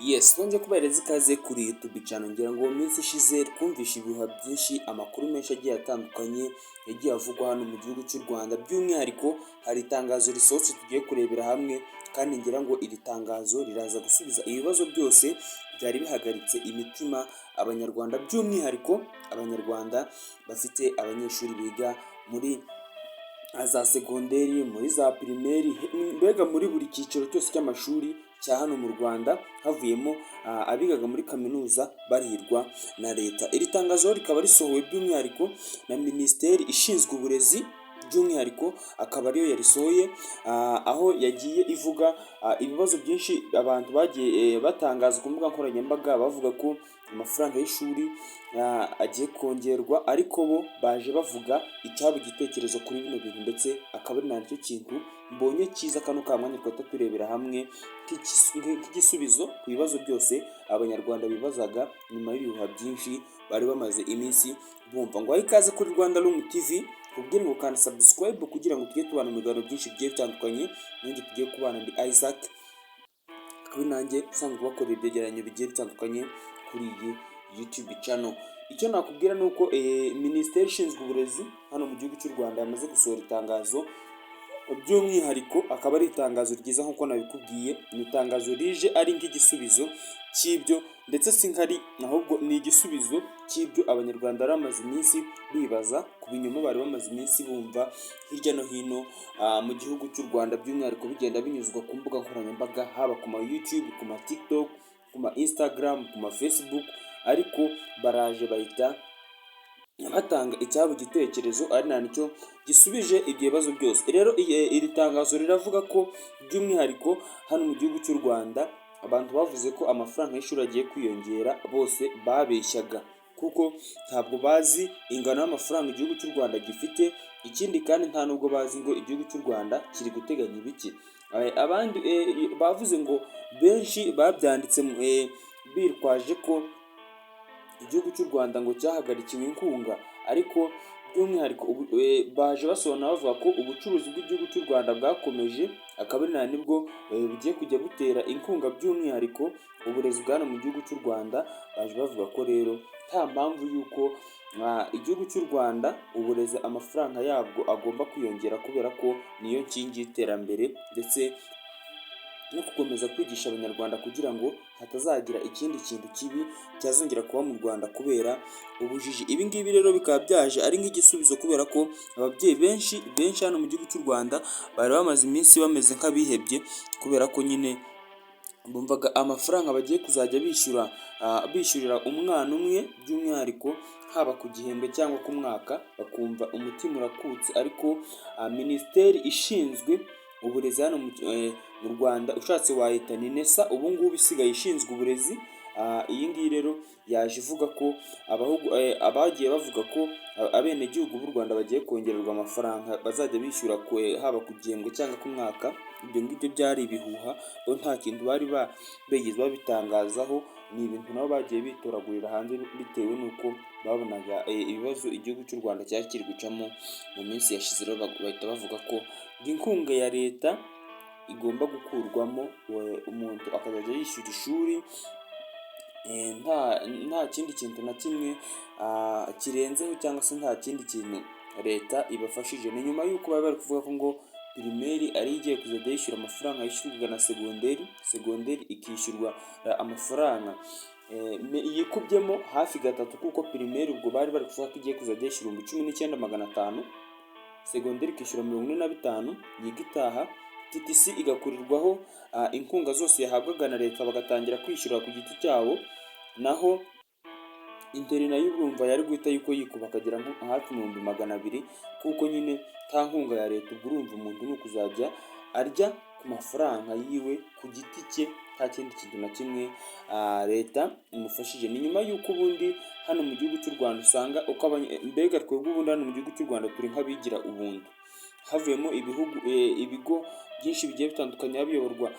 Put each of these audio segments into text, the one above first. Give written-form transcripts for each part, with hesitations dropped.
Yes, twongeye kubahereza ikaze kuri YouTube channel. Ngira ngo mu minsi ishize twumvishe ibihuha byinshi, amakuru menshi agiye atandukanye yagiye avugwa hano mu gihugu cy'u Rwanda. By'umwihariko hari itangazo risohotse tugiye kurebera hamwe, kandi ngira ngo iri tangazo riraza gusubiza ibibazo byose byari bihagaritse imitima abanyarwanda, by'umwihariko abanyarwanda bafite abanyeshuri biga muri za segonderi, muri za pirimeri, mbega muri buri cyiciro cyose cy'amashuri cya hano mu Rwanda, havuyemo abigaga muri kaminuza barihirwa na leta. Iri tangazo rikaba risohowe by'umwihariko na Minisiteri ishinzwe uburezi, by'umwihariko akaba ariyo yarisohoye, aho yagiye ivuga ibibazo byinshi abantu bagiye batangaza ku mbuga nkoranyambaga, bavuga ko amafaranga y'ishuri agiye kongerwa, ariko bo baje bavuga icyaba igitekerezo kuri bino bintu, ndetse akaba ari nacyo kintu mbonye cyiza kano ka mwanya twahita turebera hamwe nk'igisubizo ku bibazo byose abanyarwanda bibazaga nyuma y'ibihuha byinshi bari bamaze iminsi bumva. Ngo ikaze kuri Rwanda Room TV, kubwira ngo kandi subscribe kugira ngo tujye tubana mu biganiro byinshi bigiye bitandukanye. Nanjye tugiye kubana ndi Isaac, akaba nanjye usanzwe bakorera ibyegeranyo bigiye bitandukanye kuri iyi YouTube channel. Icyo nakubwira ni uko Minisiteri ishinzwe uburezi hano mu gihugu cy'u Rwanda yamaze gusohora itangazo, by'umwihariko akaba ari itangazo ryiza nk'uko nabikubwiye. Ni itangazo rije ari nk'igisubizo cy'ibyo, ndetse si nkari ahubwo ni igisubizo cy'ibyo abanyarwanda bari bamaze iminsi bibaza, ku binyoma bari bamaze iminsi bumva hirya no hino mu gihugu cy'u Rwanda, by'umwihariko bigenda binyuzwa ku mbuga nkoranyambaga, haba ku ma YouTube, ku ma TikTok, ku ma Instagram, ku ma Facebook, ariko baraje bahita batanga icyabo igitekerezo ari nicyo gisubije ibyo bibazo byose. Rero iri tangazo riravuga ko by'umwihariko hano mu gihugu cy'u Rwanda abantu bavuze ko amafaranga y'ishuri agiye kwiyongera, bose babeshyaga, kuko ntabwo bazi ingano y'amafaranga igihugu cy'u Rwanda gifite. Ikindi kandi nta nubwo bazi ngo igihugu cy'u Rwanda kiri guteganya ibiki. Abandi bavuze ngo benshi babyanditse bitwaje ko igihugu cy'u Rwanda ngo cyahagarikiwe inkunga, ariko by'umwihariko baje basobanura bavuga ko ubucuruzi bw'igihugu cy'u Rwanda bwakomeje, akaba ari nibwo bugiye kujya butera inkunga by'umwihariko uburezi bwa hano mu gihugu cy'u Rwanda. Baje bavuga ko rero nta mpamvu y'uko igihugu cy'u Rwanda uburezi amafaranga yabwo agomba kwiyongera, kubera ko niyo nkingi y'iterambere, ndetse no gukomeza kwigisha abanyarwanda kugira ngo hatazagira ikindi kintu kibi cyazongera kuba mu Rwanda kubera ubujiji. Ibi ngibi rero bikaba byaje ari nk'igisubizo, kubera ko ababyeyi benshi hano mu gihugu cy'u Rwanda bari bamaze iminsi bameze nk'abihebye, kubera ko nyine bumvaga amafaranga bagiye kuzajya bishyurira umwana umwe, by'umwihariko haba ku gihembwe cyangwa ku mwaka, bakumva umutima urakutse. Ariko Minisiteri ishinzwe uburezi hano mu Rwanda, ushatse wahita ni NESA, ubu ngubu isigaye ishinzwe uburezi. Iyi ngiyi rero yaje ivuga ko abagiye bavuga ko abenegihugu b'u Rwanda bagiye kongererwa amafaranga bazajya bishyura haba ku gihembwe cyangwa ku mwaka. Ibyo ngibyo byari ibihuha, bo nta kintu bari bigeze babitangazaho. Ni ibintu nabo bagiye bitoragurira hanze bitewe n'uko babonaga ibibazo igihugu cy'u Rwanda cyari kiri gucamo mu minsi yashize. Rero bahita bavuga ko inkunga ya leta igomba gukurwamo, umuntu akazajya yishyura ishuri nta kindi kintu na kimwe kirenzeho, cyangwa se nta kindi kintu leta ibafashije. Ni nyuma y'uko bari bari kuvuga ko ngo pirimeri ari igiye kuzajya yishyura amafaranga yishyurwa na segonderi ikishyurwa amafaranga yikubyemo hafi gatatu, kuko pirimeri ubwo bari bari kuvuga ko igiye kuzajya yishyura 19,500, segonderi ikishyura 45,000 yiga itaha. TTC igakurirwaho inkunga zose yahabwaga na leta, bagatangira kwishyura ku giti cyabo. Naho interi nayo urumva yari guhita yikuba akagera hafi 200,000, kuko nyine nta nkunga ya leta. Ubwo urumva umuntu ni ukuzajya arya ku mafaranga yiwe ku giti cye, nta kindi kintu na kimwe leta imufashije. Ni nyuma y'uko ubundi hano mu gihugu cy'u Rwanda usanga mbega twebwe ubundi hano mu gihugu cy'u Rwanda turi nk'abigira ubuntu, havuyemo ibigo byinshi bigiye bitandukanye biyoborwa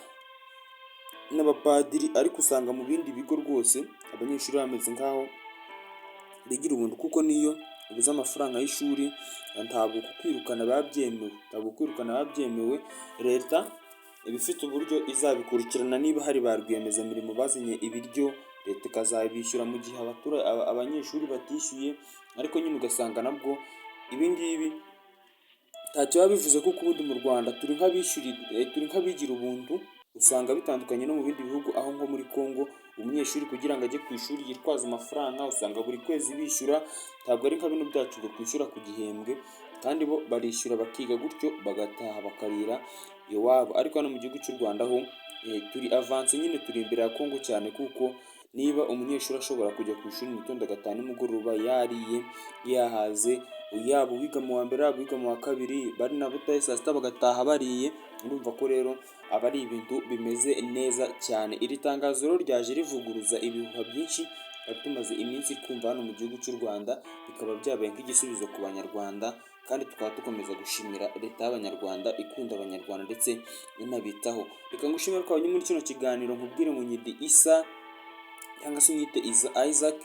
n'abapadiri, ariko usanga mu bindi bigo rwose abanyeshuri bameze nk'aho bigira ubuntu, kuko niyo ubuze amafaranga y'ishuri ntabwo kwirukana biba byemewe. Leta iba ifite uburyo izabikurikirana niba hari ba rwiyemezamirimo bazanye ibiryo leta ikazabishyura mu gihe abanyeshuri batishyuye, ariko nyine ugasanga nabwo ibi ngibi ntacyo biba bivuze kuko ubundi mu Rwanda turi nk'abigira ubuntu, usanga bitandukanye no mu bindi bihugu aho nko muri Congo umunyeshuri kugira ngo ajye ku ishuri yitwaza amafaranga, usanga buri kwezi bishyura, ntabwo ari nka bino byacu ngo twishyura ku gihembwe kandi bo barishyura bakiga gutyo bagataha bakarira iwabo, ariko hano mu gihugu cy'u Rwanda ho turi avanse nyine turi imbere ya Congo cyane, kuko niba umunyeshuri ashobora kujya ku ishuri mu gitondo agataha nimugoroba yariye yahaze, yaba uwiga mu wa mbere yaba uwiga mu wa kabiri, bari na butahe saa sita bagataha bariye, urumva ko rero aba ari ibintu bimeze neza cyane. Iri tangazo rero ryaje rivuguruza ibihuha byinshi twari tumaze iminsi twumva hano mu gihugu cy'u Rwanda, bikaba byabaye nk'igisubizo ku banyarwanda kandi tukaba dukomeza gushimira leta y'abanyarwanda ikunda abanyarwanda ndetse inabitaho. Reka ngushimire ko wabonye muri kino kiganiro, nkubwire ngo nyidi Isa cyangwa se unyite Isaac,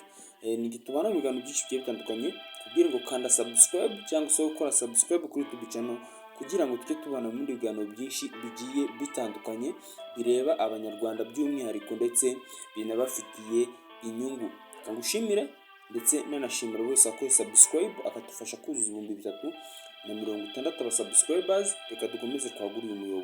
ni tubana mu biganiro byinshi bigiye bitandukanye, kubwire ngo kanda subscribe cyangwa se gukora subscribe kuri YouTube channel kugira ngo tujye tubana mu bindi biganiro byinshi bigiye bitandukanye bireba abanyarwanda by'umwihariko ndetse binabafitiye inyungu. Reka ngushimire ndetse nanashimira buri wese wakoze subscribe akadufasha kuzuza 360,000 aba subscribers. Reka dukomeze twagure uyu muyoboro.